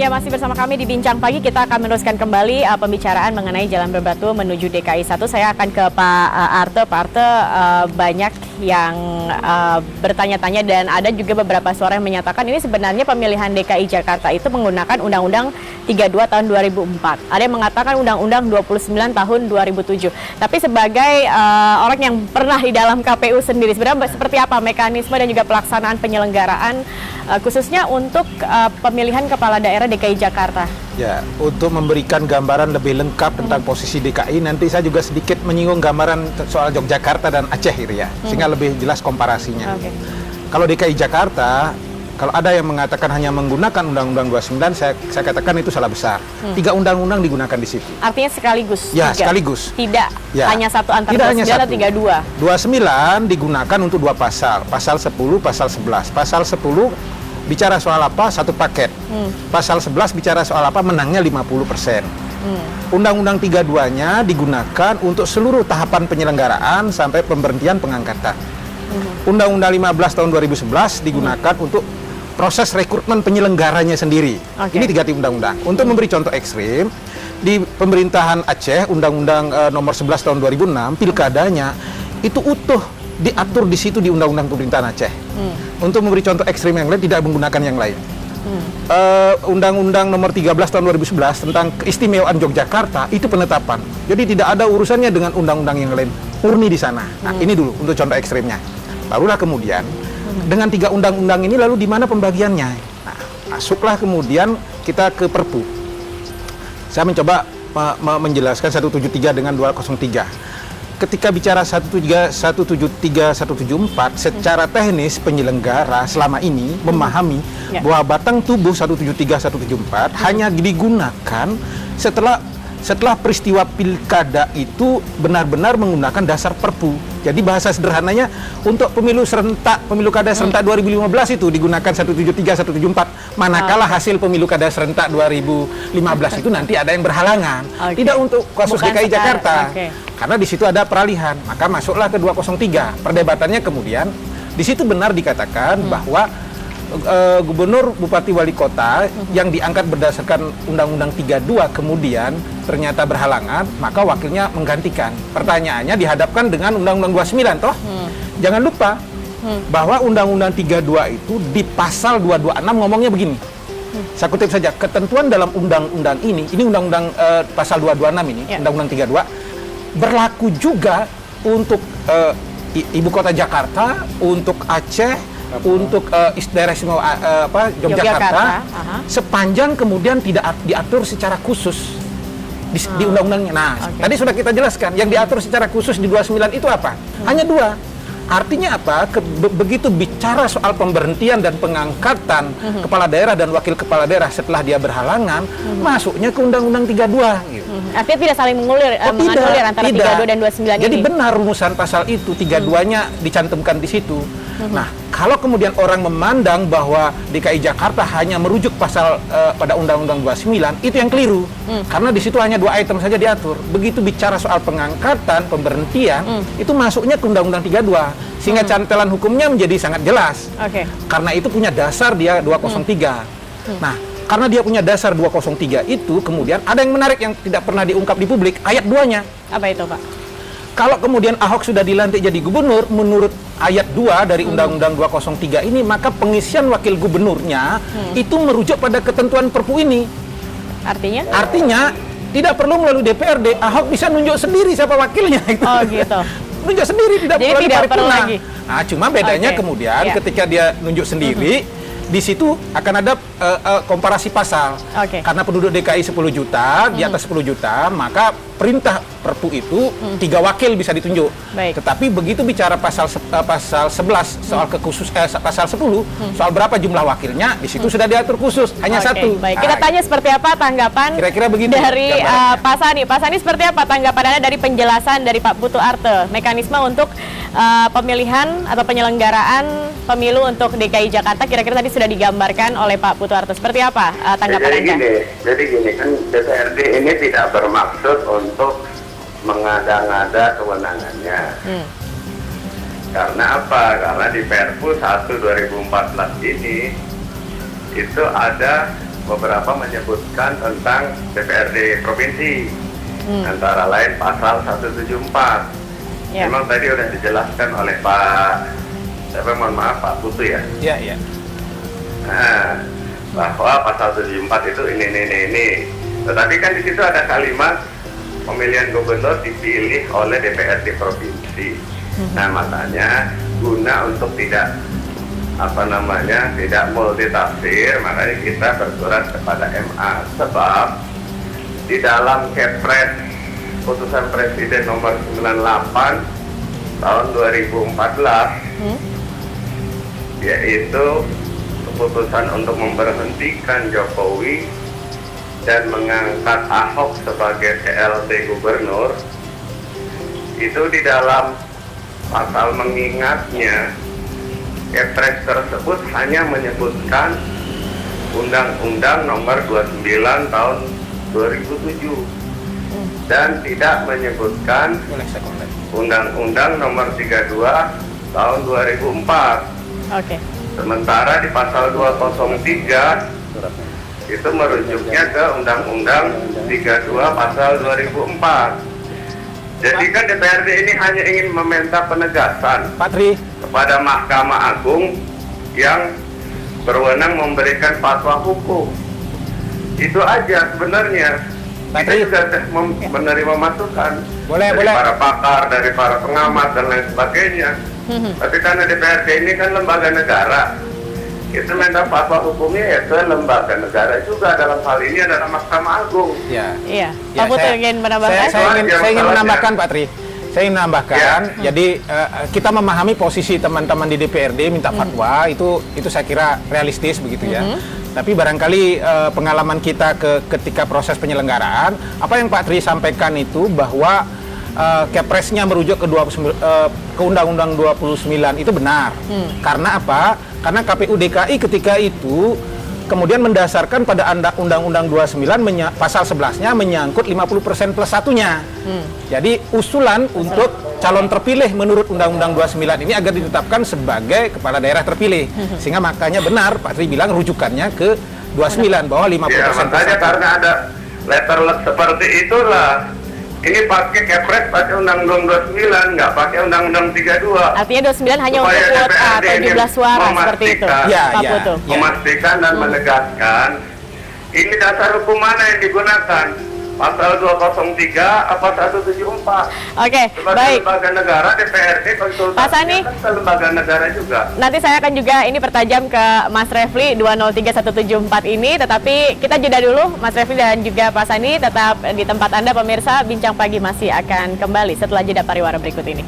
Ya, masih bersama kami di Bincang Pagi. Kita akan meneruskan kembali pembicaraan mengenai Jalan Berbatu menuju DKI 1. Saya akan ke Pak Arte. Pak Arte, banyak yang bertanya-tanya dan ada juga beberapa suara yang menyatakan ini sebenarnya pemilihan DKI Jakarta itu menggunakan Undang-Undang 32 tahun 2004. Ada yang mengatakan Undang-Undang 29 tahun 2007. Tapi sebagai orang yang pernah di dalam KPU sendiri, sebenarnya seperti apa mekanisme dan juga pelaksanaan penyelenggaraan khususnya untuk pemilihan kepala daerah DKI Jakarta? Ya, untuk memberikan gambaran lebih lengkap tentang posisi DKI, nanti saya juga sedikit menyinggung gambaran soal Yogyakarta dan Aceh gitu ya, sehingga lebih jelas komparasinya. Okay. Kalau DKI Jakarta, kalau ada yang mengatakan hanya menggunakan Undang-Undang 29, saya katakan itu salah besar. 3 undang-undang digunakan di situ. Artinya sekaligus? Ya, 3. Sekaligus. Tidak ya. Hanya satu antara 29 dan 32? 29 digunakan untuk 2 pasal. Pasal 10, pasal 11. Pasal 10 bicara soal apa? Satu paket. Pasal 11 bicara soal apa? Menangnya 50%. Undang-Undang 32-nya digunakan untuk seluruh tahapan penyelenggaraan sampai pemberhentian pengangkatan. Undang-Undang 15 tahun 2011 digunakan untuk proses rekrutmen penyelenggaranya sendiri. Okay. Ini 3 undang-undang. Untuk memberi contoh ekstrim, di pemerintahan Aceh, Undang-Undang nomor 11 tahun 2006, pilkadanya itu utuh diatur di situ di Undang-Undang Pemerintahan Aceh. Untuk memberi contoh ekstrim yang lain, tidak menggunakan yang lain. Undang-Undang nomor 13 tahun 2011 tentang keistimewaan Yogyakarta itu penetapan. Jadi tidak ada urusannya dengan undang-undang yang lain. Murni di sana. Nah, ini dulu untuk contoh ekstrimnya. Barulah kemudian dengan 3 undang-undang ini lalu di mana pembagiannya? Nah, masuklah kemudian kita ke Perpu. Saya mencoba menjelaskan 173 dengan 203. Ketika bicara 173, 174, secara teknis penyelenggara selama ini memahami bahwa batang tubuh 173, 174 hanya digunakan setelah peristiwa pilkada itu benar-benar menggunakan dasar Perpu. Jadi bahasa sederhananya untuk pemilu kada serentak 2015 itu digunakan 173, 174. Manakala hasil pemilu kada serentak 2015 itu nanti ada yang berhalangan. Tidak untuk kasus DKI Jakarta. Karena di situ ada peralihan. Maka masuklah ke 203. Perdebatannya kemudian di situ benar dikatakan bahwa gubernur, bupati, wali kota yang diangkat berdasarkan Undang-Undang 32 kemudian ternyata berhalangan, maka wakilnya menggantikan. Pertanyaannya dihadapkan dengan Undang-Undang 29 toh. Jangan lupa bahwa Undang-Undang 32 itu di pasal 226 ngomongnya begini. Saya kutip saja, ketentuan dalam undang-undang ini Undang-Undang pasal 226 ini, Undang-Undang 32 berlaku juga untuk ibu kota Jakarta, untuk Aceh, untuk daerah istimewa Yogyakarta, sepanjang kemudian tidak diatur secara khusus di undang-undangnya. Nah, tadi sudah kita jelaskan, yang diatur secara khusus di 29 itu apa? Hanya 2. Artinya apa? Begitu bicara soal pemberhentian dan pengangkatan kepala daerah dan wakil kepala daerah setelah dia berhalangan, masuknya ke Undang-Undang 32. Gitu. Artinya tidak saling menganulir antara 32 dan 29 ini? Jadi benar rumusan pasal itu, 32-nya dicantumkan di situ. Nah, kalau kemudian orang memandang bahwa DKI Jakarta hanya merujuk pasal pada Undang-Undang 29, itu yang keliru. Karena di situ hanya 2 item saja diatur. Begitu bicara soal pengangkatan, pemberhentian, itu masuknya ke Undang-Undang 32. Sehingga cantelan hukumnya menjadi sangat jelas. Karena itu punya dasar dia 203. Nah, karena dia punya dasar 203 itu, kemudian ada yang menarik yang tidak pernah diungkap di publik, ayat 2-nya. Apa itu, Pak? Kalau kemudian Ahok sudah dilantik jadi gubernur, menurut ayat 2 dari Undang-Undang 203 ini, maka pengisian wakil gubernurnya itu merujuk pada ketentuan Perpu ini. Artinya? Artinya, tidak perlu melalui DPRD, Ahok bisa nunjuk sendiri siapa wakilnya. Oh gitu. Nunjuk sendiri, tidak perlu lagi. Nah, cuma bedanya kemudian ketika dia nunjuk sendiri, di situ akan ada komparasi pasal. Karena penduduk DKI 10 juta, di atas 10 juta, maka perintah Perpu itu 3 wakil bisa ditunjuk. Tetapi begitu bicara pasal 11 soal pasal 10 soal berapa jumlah wakilnya, di situ sudah diatur khusus, hanya 1. Baik, kita tanya seperti apa tanggapan kira-kira begitu dari Pak Sani. Pak Sani, seperti apa tanggapan Anda dari penjelasan dari Pak Putu Arte, mekanisme untuk pemilihan atau penyelenggaraan pemilu untuk DKI Jakarta, kira-kira tadi sudah digambarkan oleh Pak Putu Arte. Seperti apa tanggapan Anda? Jadi gini, kan DPRD ini tidak bermaksud untuk mengada-ngada kewenangannya. Karena apa? Karena di Perpu 1 2014 ini itu ada beberapa menyebutkan tentang DPRD provinsi, antara lain pasal 174. Ya. Memang tadi sudah dijelaskan oleh Pak Putu ya. Iya, iya. Nah, bahwa pasal 74 itu ini. Tetapi kan di situ ada kalimat pemilihan gubernur dipilih oleh DPRD provinsi. Nah, makanya guna untuk tidak tidak multitafsir, makanya kita bersurat kepada MA, sebab di dalam Kepres putusan Presiden nomor 98 tahun 2014 yaitu keputusan untuk memberhentikan Jokowi dan mengangkat Ahok sebagai PLT gubernur, itu di dalam pasal mengingatnya Kepres tersebut hanya menyebutkan Undang-Undang nomor 29 tahun 2007 dan tidak menyebutkan Undang-Undang nomor 32 tahun 2004. Oke. Sementara di pasal 203 itu merujuknya ke Undang-Undang 32 pasal 2004. Jadi kan DPRD ini hanya ingin meminta penegasan Pak Tri, kepada Mahkamah Agung yang berwenang memberikan fatwa hukum. Itu aja sebenarnya. Kita juga menerima masukan dari para pakar, dari para pengamat dan lain sebagainya. Tapi karena DPRD ini kan lembaga negara, kita minta fatwa hukumnya ya ke lembaga negara juga, dalam hal ini adalah Mahkamah Agung. Iya. Pak Putu ingin menambahkan? Saya ingin menambahkan, Pak Tri. Saya ingin menambahkan, jadi kita memahami posisi teman-teman di DPRD minta fatwa, itu saya kira realistis begitu ya. Tapi barangkali pengalaman kita ketika proses penyelenggaraan, apa yang Pak Tri sampaikan itu bahwa Kepresnya merujuk ke Undang-Undang 29 itu benar. Karena apa? Karena KPU DKI ketika itu kemudian mendasarkan pada Undang-Undang 29 pasal 11-nya menyangkut 50% plus satunya. Jadi usulan untuk calon terpilih menurut Undang-Undang 29 ini agar ditetapkan sebagai kepala daerah terpilih. Sehingga makanya benar Pak Tri bilang rujukannya ke 29 bahwa 50% ya, makanya karena ada letterlet seperti itulah ini pakai Kepres, pakai Undang-Undang 29, nggak pakai Undang-Undang 32. Artinya 29 hanya untuk kuota atau jumlah suara seperti itu, Pak Putu. Memastikan dan menegaskan ini dasar hukum mana yang digunakan, pasal 203 apa 174. Oke, baik. Lembaga negara DPRD konsultasi Pak Sani, kan lembaga negara juga. Nanti saya akan juga ini pertajam ke Mas Refli 203174 ini, tetapi kita jeda dulu Mas Refli dan juga Pak Sani tetap di tempat Anda pemirsa. Bincang Pagi masih akan kembali setelah jeda pariwara berikut ini.